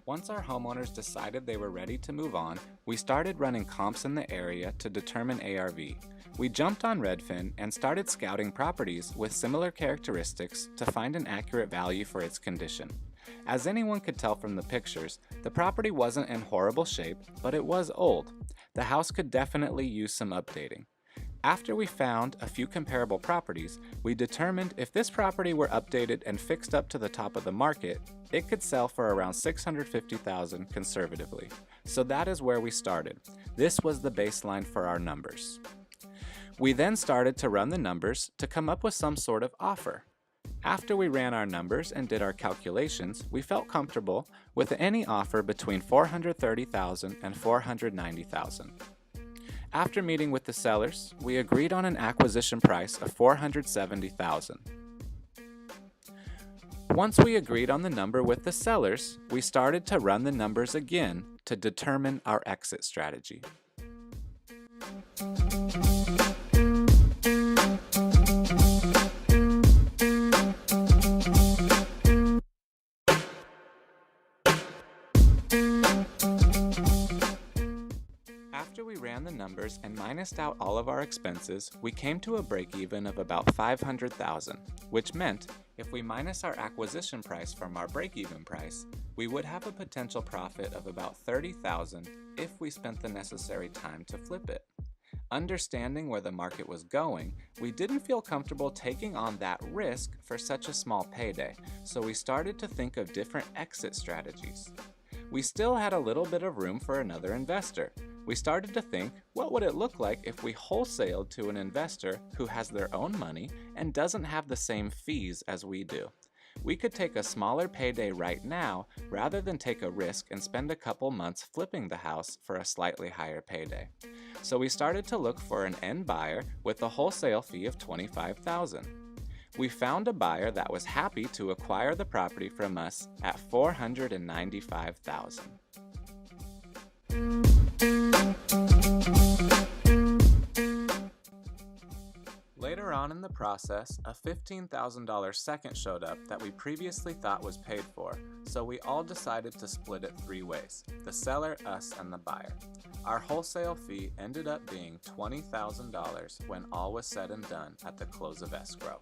Once our homeowners decided they were ready to move on, we started running comps in the area to determine ARV. We jumped on Redfin and started scouting properties with similar characteristics to find an accurate value for its condition. As anyone could tell from the pictures, the property wasn't in horrible shape, but it was old. The house could definitely use some updating. After we found a few comparable properties, we determined if this property were updated and fixed up to the top of the market, it could sell for around $650,000 conservatively. So that is where we started. This was the baseline for our numbers. We then started to run the numbers to come up with some sort of offer. After we ran our numbers and did our calculations, we felt comfortable with any offer between $430,000 and $490,000. After meeting with the sellers, we agreed on an acquisition price of $470,000. Once we agreed on the number with the sellers, we started to run the numbers again to determine our exit strategy. After we ran the numbers and minused out all of our expenses, we came to a break-even of about $500,000, which meant if we minus our acquisition price from our break-even price, we would have a potential profit of about $30,000 if we spent the necessary time to flip it. Understanding where the market was going, we didn't feel comfortable taking on that risk for such a small payday, so we started to think of different exit strategies. We still had a little bit of room for another investor. We started to think, what would it look like if we wholesaled to an investor who has their own money and doesn't have the same fees as we do? We could take a smaller payday right now rather than take a risk and spend a couple months flipping the house for a slightly higher payday. So we started to look for an end buyer with a wholesale fee of $25,000. We found a buyer that was happy to acquire the property from us at $495,000. Later on in the process, a $15,000 second showed up that we previously thought was paid for, so we all decided to split it 3 ways: the seller, us, and the buyer. Our wholesale fee ended up being $20,000 when all was said and done at the close of escrow.